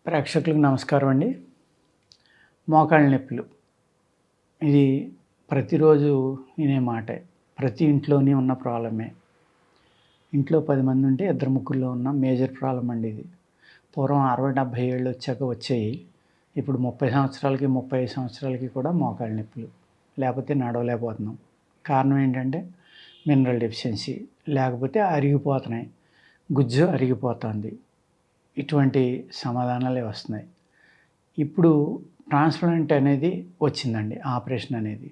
ప్రేక్షకులకు నమస్కారం అండి. మోకాళ్ళ నొప్పులు ఇది ప్రతిరోజు వినే మాటే. ప్రతి ఇంట్లోని ఉన్న ప్రాబ్లమే. ఇంట్లో 10 మంది ఉంటే ఇద్దరు ముగ్గురులో ఉన్న మేజర్ ప్రాబ్లం అండి ఇది. పూర్వం 60-70 ఏళ్ళు వచ్చాక వచ్చేయి. ఇప్పుడు 30 సంవత్సరాలకి 35 సంవత్సరాలకి కూడా మోకాళ్ళ నొప్పులు. లేకపోతే నడవలేకపోతున్నాం. కారణం ఏంటంటే మినరల్ డెఫిషియన్సీ, లేకపోతే అరిగిపోతున్నాయి, గుజ్జు అరిగిపోతుంది. ఇటువంటి సమాధానాలే వస్తున్నాయి. ఇప్పుడు ట్రాన్స్‌ప్లాంట్ అనేది వచ్చిందండి, ఆపరేషన్ అనేది.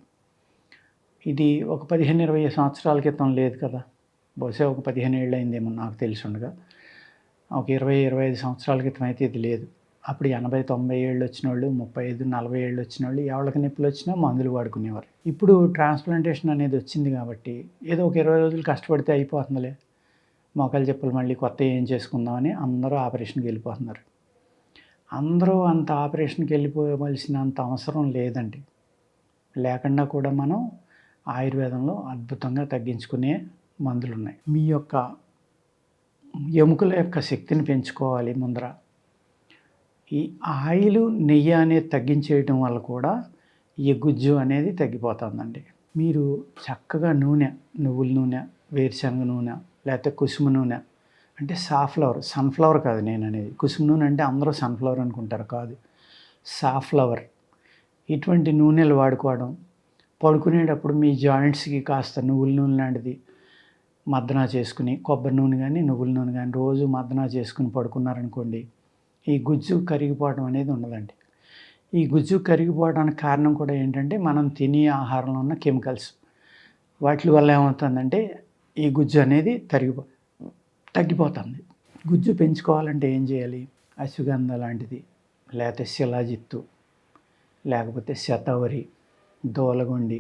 ఇది ఒక 15-20 సంవత్సరాల క్రితం లేదు కదా! బహుశా ఒక 15 ఏళ్ళు అయిందేమో నాకు తెలిసుండగా. ఒక 20-25 సంవత్సరాల క్రితం అయితే ఇది లేదు. అప్పుడు 80-90 ఏళ్ళు వచ్చినోళ్ళు, 35-40 ఏళ్ళు వచ్చినోళ్ళు ఎవరికి నొప్పులు వచ్చినా మందులు వాడుకునేవారు. ఇప్పుడు ట్రాన్స్‌ప్లాంటేషన్ అనేది వచ్చింది కాబట్టి ఏదో ఒక 20 రోజులు కష్టపడితే అయిపోతుందిలే, మోకాలు చెప్పులు మళ్ళీ కొత్తవి ఏం చేసుకుందామని అందరూ ఆపరేషన్‌కి వెళ్ళిపోతున్నారు. అందరూ అంత ఆపరేషన్‌కి వెళ్ళిపోవలసినంత అవసరం లేదండి. లేకుండా కూడా మనం ఆయుర్వేదంలో అద్భుతంగా తగ్గించుకునే మందులున్నాయి. మీ యొక్క ఎముకల యొక్క శక్తిని పెంచుకోవాలి ముందర. ఈ ఆయిలు, నెయ్యి అనేది తగ్గించేయటం వల్ల కూడా ఈ గుజ్జు అనేది తగ్గిపోతుందండి. మీరు చక్కగా నూనె, నువ్వుల నూనె, వేరుశనగ నూనె, లేకపోతే కుసుమ నూనె, అంటే సాఫ్లవర్, సన్‌ఫ్లవర్ కాదు నేననేది. కుసుమ నూనె అంటే అందరూ సన్‌ఫ్లవర్ అనుకుంటారు, కాదు, సాఫ్లవర్. ఇటువంటి నూనెలు వాడుకోవడం, పడుకునేటప్పుడు మీ జాయింట్స్‌కి కాస్త నువ్వుల నూనె లాంటిది మర్దనా చేసుకుని, కొబ్బరి నూనె కానీ నువ్వుల నూనె కానీ రోజు మర్దనా చేసుకుని పడుకున్నారనుకోండి, ఈ గుజ్జు కరిగిపోవడం అనేది ఉండదండి. ఈ గుజ్జు కరిగిపోవడానికి కారణం కూడా ఏంటంటే మనం తినే ఆహారంలో ఉన్న కెమికల్స్. వాటి వల్ల ఏమవుతుందంటే ఈ గుజ్జు అనేది తగ్గిపోతుంది. గుజ్జు పెంచుకోవాలంటే ఏం చేయాలి? అశ్వగంధ లాంటిది, లేకపోతే శిలాజిత్తు, లేకపోతే శతావరి, దోలగొండి,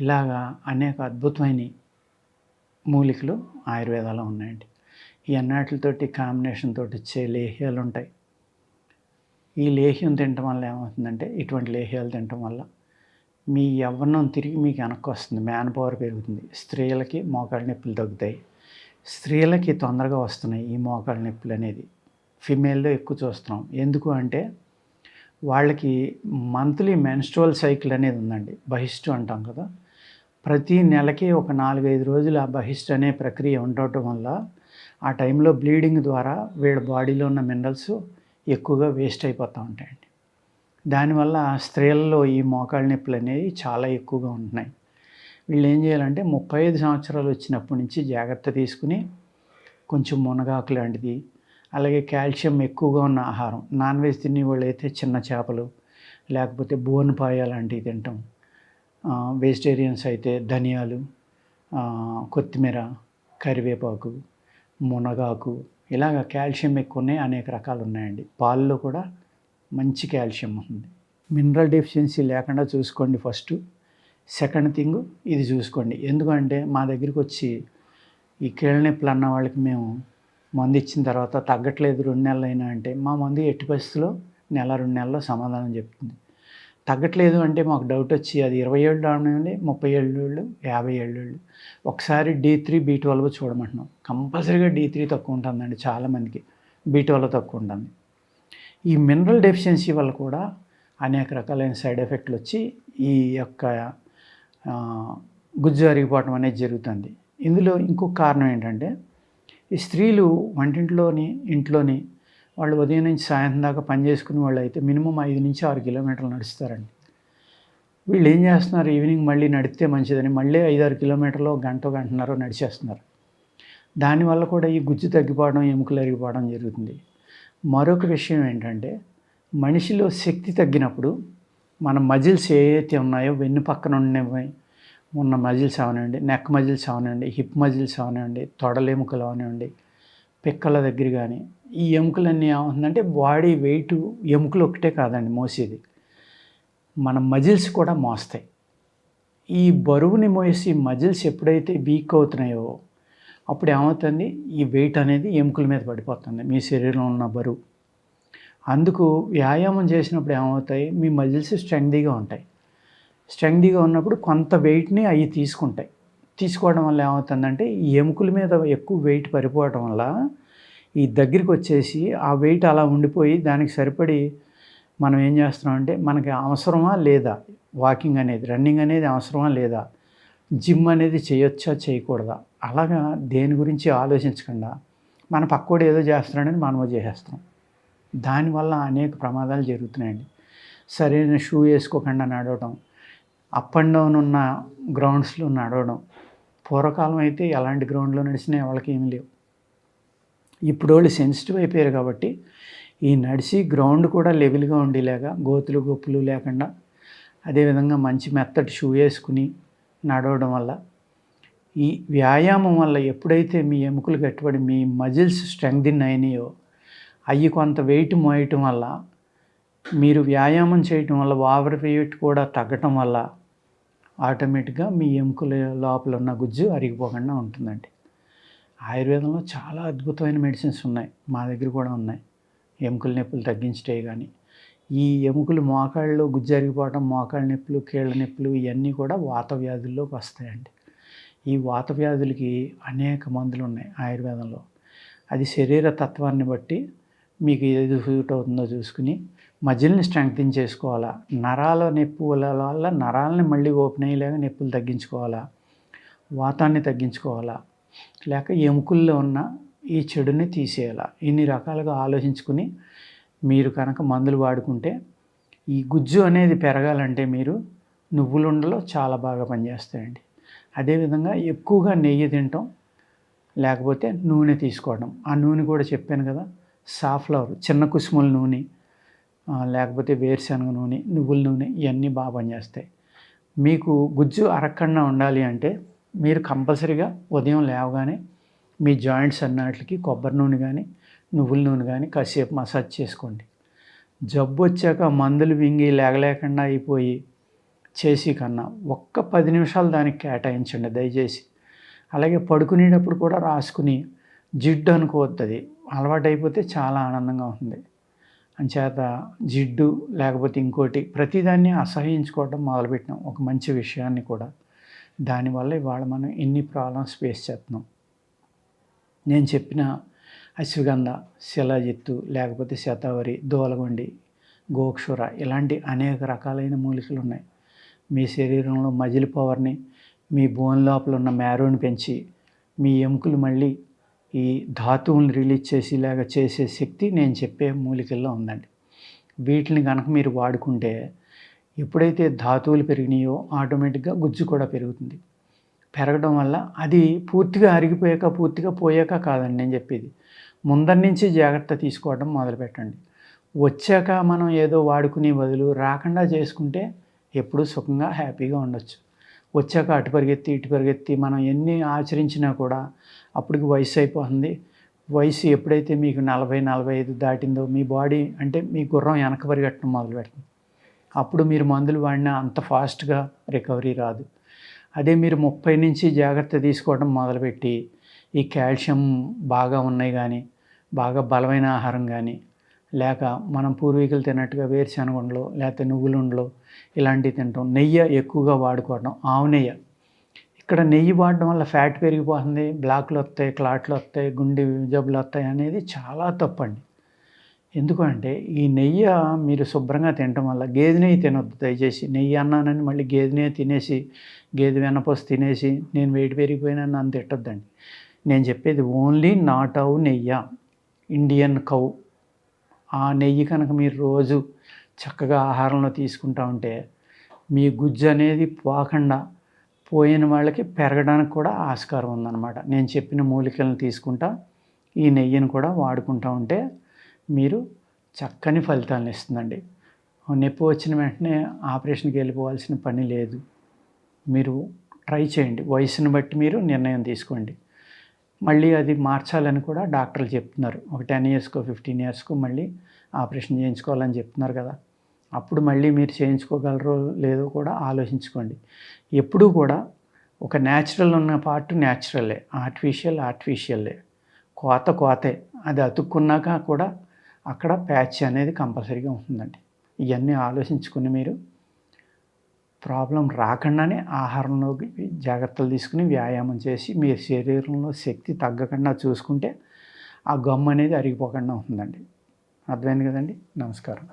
ఇలాగా అనేక అద్భుతమైన మూలికలు ఆయుర్వేదాలో ఉన్నాయండి. ఈ అన్నిటితోటి కాంబినేషన్ తోటి వచ్చే లేహ్యాలు ఉంటాయి. ఈ లేహ్యం తినటం వల్ల ఏమవుతుందంటే, ఇటువంటి లేహ్యాలు తినటం వల్ల మీ యవ్వనం తిరిగి మీకు వెనక్కి వస్తుంది, మ్యాన్ పవర్ పెరుగుతుంది. స్త్రీలకి మోకాళ్ళ నొప్పులు తగ్గుతాయి. స్త్రీలకి తొందరగా వస్తున్నాయి ఈ మోకాళ్ళ నొప్పులు అనేది. ఫిమేల్లో ఎక్కువ చూస్తున్నాం. ఎందుకు అంటే వాళ్ళకి మంత్లీ మెన్స్ట్రువల్ సైకిల్ అనేది ఉందండి, బహిష్టు అంటాం కదా. ప్రతి నెలకి ఒక 4-5 రోజులు ఆ బహిష్టు అనే ప్రక్రియ ఉండటం వల్ల ఆ టైంలో బ్లీడింగ్ ద్వారా వీళ్ళ బాడీలో ఉన్న మినరల్స్ ఎక్కువగా వేస్ట్ అయిపోతూ ఉంటాయండి. దానివల్ల స్త్రీలలో ఈ మోకాళ్ళ నొప్పులు అనేవి చాలా ఎక్కువగా ఉంటున్నాయి. వీళ్ళు ఏం చేయాలంటే 35 సంవత్సరాలు వచ్చినప్పటి నుంచి జాగ్రత్త తీసుకుని కొంచెం మునగాకు లాంటిది, అలాగే కాల్షియం ఎక్కువగా ఉన్న ఆహారం, నాన్ వెజ్ తినేవాళ్ళు అయితే చిన్న చేపలు, లేకపోతే బోన్పాయ లాంటివి తింటాం. వెజిటేరియన్స్ అయితే ధనియాలు, కొత్తిమీర, కరివేపాకు, మునగాకు, ఇలాగ కాల్షియం ఎక్కువ ఉన్నాయి. అనేక రకాలు ఉన్నాయండి. పాలలో కూడా మంచి కాల్షియం ఉంది. మినరల్ డెఫిషియన్సీ లేకుండా చూసుకోండి ఫస్ట్. సెకండ్ థింగ్ ఇది చూసుకోండి. ఎందుకంటే మా దగ్గరికి వచ్చి ఈ కీళ్ళ నొప్పులు అన్న వాళ్ళకి మేము మందు ఇచ్చిన తర్వాత తగ్గట్లేదు 2 నెలలు అయినా అంటే, మా మందు ఎట్టి పరిస్థితిలో 1-2 నెలల్లో సమాధానం చెప్తుంది. తగ్గట్లేదు అంటే మాకు డౌట్ వచ్చి అది 20 ఏళ్ళు అవనివ్వండి, 30 ఏళ్ళు, 50 ఏళ్ళు, ఒకసారి D3, B12 చూడమంటున్నాం. కంపల్సరీగా D3 తక్కువ ఉంటుందండి చాలామందికి, B12 తక్కువ ఉంటుంది. ఈ మినరల్ డెఫిషియన్సీ వల్ల కూడా అనేక రకాలైన సైడ్ ఎఫెక్ట్లు వచ్చి ఈ యొక్క గుజ్జు అరిగిపోవటం అనేది జరుగుతుంది. ఇందులో ఇంకొక కారణం ఏంటంటే, ఈ స్త్రీలు వంటింట్లోని ఇంట్లోని వాళ్ళు ఉదయం నుంచి సాయంత్రం దాకా పని చేసుకునే వాళ్ళు అయితే మినిమం 5-6 కిలోమీటర్లు నడుస్తారండి. వీళ్ళు ఏం చేస్తున్నారు, ఈవినింగ్ మళ్ళీ నడిస్తే మంచిదని మళ్ళీ 5-6 కిలోమీటర్లు గంటన్నర నడిచేస్తున్నారు. దానివల్ల కూడా ఈ గుజ్జు తగ్గిపోవడం, ఎముకలు అరిగిపోవడం జరుగుతుంది. మరొక విషయం ఏంటంటే, మనిషిలో శక్తి తగ్గినప్పుడు మన మజిల్స్ ఏవైతే ఉన్నాయో, వెన్ను పక్కన ఉన్న మజిల్స్ అవనివ్వండి, నెక్ మజిల్స్ అవనివ్వండి, హిప్ మజిల్స్ అవనివ్వండి, తొడల ఎముకలు అవనివ్వండి, పిక్కల దగ్గర కానీ, ఈ ఎముకలన్నీ ఏమవుతుందంటే బాడీ వెయిట్ ఎముకలు ఒకటే కాదండి మోసేది, మన మజిల్స్ కూడా మోస్తాయి. ఈ బరువుని మోసి మజిల్స్ ఎప్పుడైతే వీక్ అవుతున్నాయో అప్పుడు ఏమవుతుంది, ఈ వెయిట్ అనేది ఎముకల మీద పడిపోతుంది, మీ శరీరంలో ఉన్న బరువు. అందుకు వ్యాయామం చేసినప్పుడు ఏమవుతాయి, మీ మజిల్స్ స్ట్రెంగ్తీగా ఉంటాయి. స్ట్రెంగ్తీగా ఉన్నప్పుడు కొంత వెయిట్ని అవి తీసుకోవడం వల్ల ఏమవుతుందంటే, ఈ ఎముకల మీద ఎక్కువ వెయిట్ పడిపోవడం వల్ల ఈ దగ్గరికి వచ్చేసి ఆ వెయిట్ అలా ఉండిపోయి దానికి సరిపడి మనం ఏం చేస్తున్నామంటే మనకి అవసరమా లేదా, వాకింగ్ అనేది, రన్నింగ్ అనేది అవసరమా లేదా, జిమ్ అనేది చేయొచ్చా చేయకూడదా, అలాగా దేని గురించి ఆలోచించకుండా మన పక్కోడు ఏదో చేస్తున్నాడని మనము చేసేస్తాం. దానివల్ల అనేక ప్రమాదాలు జరుగుతున్నాయండి. సరైన షూ వేసుకోకుండా నడవడం, అప్ అండ్ డౌన్ ఉన్న గ్రౌండ్స్లో నడవడం. పూర్వకాలం అయితే ఎలాంటి గ్రౌండ్లో నడిచినా ఎవరికి ఏమి లేవు. ఇప్పుడు వాళ్ళు సెన్సిటివ్ అయిపోయారు కాబట్టి ఈ నడిచి గ్రౌండ్ కూడా లెవెల్గా ఉండేలాగా గోతులు గొప్పులు లేకుండా, అదేవిధంగా మంచి మెత్తటి షూ వేసుకుని నడవడం వల్ల, ఈ వ్యాయామం వల్ల ఎప్పుడైతే మీ ఎముకలు గట్టిపడి మీ మజిల్స్ స్ట్రెంగ్థెన్ అయినాయో, అవి కొంత వెయిట్ మోయటం వల్ల, మీరు వ్యాయామం చేయటం వల్ల ఓవర్ వెయిట్ కూడా తగ్గటం వల్ల ఆటోమేటిక్గా మీ ఎముకల లోపల ఉన్న గుజ్జు అరిగిపోకుండా ఉంటుందండి. ఆయుర్వేదంలో చాలా అద్భుతమైన మెడిసిన్స్ ఉన్నాయి, మా దగ్గర కూడా ఉన్నాయి. ఎముకల నొప్పులు తగ్గించటే కానీ, ఈ ఎముకలు మోకాళ్ళు గుజ్జు అరిగిపోవడం, మోకాళ్ళ నొప్పులు, కీళ్ళ నొప్పులు ఇవన్నీ కూడా వాత వ్యాధుల్లోకి వస్తాయండి. ఈ వాత వ్యాధులకి అనేక మందులు ఉన్నాయి ఆయుర్వేదంలో. అది శరీర తత్వాన్ని బట్టి మీకు ఏది సూట్ అవుతుందో చూసుకుని మజిల్ని స్ట్రెంగ్తెన్ చేసుకోవాలా, నరాల నొప్పుల వల్ల నరాలని మళ్ళీ ఓపెన్ అయ్యేలాగా నొప్పులు తగ్గించుకోవాలా, వాతాన్ని తగ్గించుకోవాలా, లేక ఎముకల్లో ఉన్న ఈ చెడుని తీసేయాలా, ఇన్ని రకాలుగా ఆలోచించుకుని మీరు కనుక మందులు వాడుకుంటే ఈ గుజ్జు అనేది పెరగాలంటే మీరు నువ్వులుండలో చాలా బాగా పనిచేస్తాయండి. అదేవిధంగా ఎక్కువగా నెయ్యి తినటం, లేకపోతే నూనె తీసుకోవడం. ఆ నూనె కూడా చెప్పాను కదా, సాఫ్లవర్, చిన్న కుసుముల నూనె, లేకపోతే వేరుశనగ నూనె, నువ్వుల నూనె, ఇవన్నీ బాగా పనిచేస్తాయి. మీకు గుజ్జు అరగకుండా ఉండాలి అంటే మీరు కంపల్సరీగా ఉదయం లేవగానే మీ జాయింట్స్ అన్నిటికి కొబ్బరి నూనె కానీ నువ్వుల నూనె కానీ కాసేపు మసాజ్ చేసుకోండి. జబ్బు వచ్చాక మందులు వింగి లేగలేకుండా అయిపోయి చేసి కన్నా ఒక్క 10 నిమిషాలు దానికి కేటాయించండి దయచేసి. అలాగే పడుకునేటప్పుడు కూడా రాసుకుని, జిడ్డు అనుకోవద్దు, అది అలవాటైపోతే చాలా ఆనందంగా ఉంటుంది. అంచేత జిడ్డు లేకపోతే ఇంకోటి ప్రతిదాన్ని అసహ్యించుకోవడం మొదలుపెట్టినాం ఒక మంచి విషయాన్ని కూడా. దానివల్ల ఇవాళ మనం ఎన్ని ప్రాబ్లమ్స్ ఫేస్ చేస్తున్నాం. నేను చెప్పిన అశ్వగంధ, శిలాజిత్తు, లేకపోతే శతావరి, దూలగొండి, గోక్షుర ఇలాంటి అనేక రకాలైన మూలికలు ఉన్నాయి. మీ శరీరంలో మజిల్ పవర్ని, మీ బోన్ లోపల ఉన్న మ్యారోని పెంచి మీ ఎముకలు మళ్ళీ ఈ ధాతువులను రిలీజ్ చేసేలాగా చేసే శక్తి నేను చెప్పే మూలికల్లో ఉందండి. వీటిని కనుక మీరు వాడుకుంటే ఎప్పుడైతే ధాతువులు పెరిగినాయో ఆటోమేటిక్గా గుజ్జు కూడా పెరుగుతుంది. పెరగడం వల్ల అది పూర్తిగా అరిగిపోయాక, పూర్తిగా పోయాక కాదండి నేను చెప్పేది. ముందర నుంచి జాగ్రత్త తీసుకోవడం మొదలుపెట్టండి. వచ్చాక మనం ఏదో వాడుకునే బదులు రాకుండా చేసుకుంటే ఎప్పుడూ సుఖంగా హ్యాపీగా ఉండొచ్చు. వచ్చాక అటు పరిగెత్తి ఇటు పరిగెత్తి మనం ఎన్ని ఆచరించినా కూడా అప్పటికి వయసు అయిపోతుంది. వయసు ఎప్పుడైతే మీకు 40-45 దాటిందో మీ బాడీ అంటే మీ గుర్రం వెనక పరిగెట్టడం మొదలుపెడుతుంది. అప్పుడు మీరు మందులు వాడినా అంత ఫాస్ట్గా రికవరీ రాదు. అదే మీరు 30 నుంచి జాగ్రత్త తీసుకోవడం మొదలుపెట్టి ఈ కాల్షియం బాగా ఉన్నాయి కానీ, బాగా బలమైన ఆహారం కానీ, లేక మనం పూర్వీకులు తిన్నట్టుగా వేరుశనగుండలు లేకపోతే నువ్వులుండలు ఇలాంటివి తినటం, నెయ్యి ఎక్కువగా వాడుకోవడం, ఆవు నెయ్యి. ఇక్కడ నెయ్యి వాడడం వల్ల ఫ్యాట్ పెరిగిపోతుంది, బ్లాక్లు వస్తాయి, క్లాట్లు వస్తాయి, గుండె జబ్బులు వస్తాయి అనేది చాలా తప్పండి. ఎందుకంటే ఈ నెయ్యి మీరు శుభ్రంగా తినటం వల్ల, గేదె నెయ్యి తినొద్దు దయచేసి. నెయ్యి అన్నానని మళ్ళీ గేదె నెయ్యి తినేసి, గేదె వెన్నపూస తినేసి నేను వెయిట్ పెరిగిపోయినా నన్ను తిట్టొద్దండి. నేను చెప్పేది ఓన్లీ నాటు నెయ్యి, ఇండియన్ కౌ. ఆ నెయ్యి కనుక మీరు రోజు చక్కగా ఆహారంలో తీసుకుంటా ఉంటే మీ గుజ్జు అనేది పోకుండా, పోయిన వాళ్ళకి పెరగడానికి కూడా ఆస్కారం ఉందన్నమాట. నేను చెప్పిన మూలికలను తీసుకుంటా ఈ నెయ్యిని కూడా వాడుకుంటూ ఉంటే మీరు చక్కని ఫలితాలను ఇస్తుందండి. నొప్పి వచ్చిన వెంటనే ఆపరేషన్కి వెళ్ళిపోవాల్సిన పని లేదు. మీరు ట్రై చేయండి, వయసును బట్టి మీరు నిర్ణయం తీసుకోండి. మళ్ళీ అది మార్చాలని కూడా డాక్టర్లు చెప్తున్నారు. ఒక 10 ఇయర్స్కో 15 ఇయర్స్కో మళ్ళీ ఆపరేషన్ చేయించుకోవాలని చెప్తున్నారు కదా. అప్పుడు మళ్ళీ మీరు చేయించుకోగలరో లేదో కూడా ఆలోచించుకోండి. ఎప్పుడూ కూడా ఒక న్యాచురల్ ఉన్న పార్ట్ న్యాచురలే, ఆర్టిఫిషియల్లే. కోతే. అది అతుక్కున్నాక కూడా అక్కడ ప్యాచ్ అనేది కంపల్సరీగా ఉంటుందండి. ఇవన్నీ ఆలోచించుకుని మీరు ప్రాబ్లం రాకుండానే ఆహారంలో జాగ్రత్తలు తీసుకుని వ్యాయామం చేసి మీ శరీరంలో శక్తి తగ్గకుండా చూసుకుంటే ఆ గమ్ అనేది అరిగిపోకుండా ఉంటుందండి. అర్థమైంది కదండి. నమస్కారం.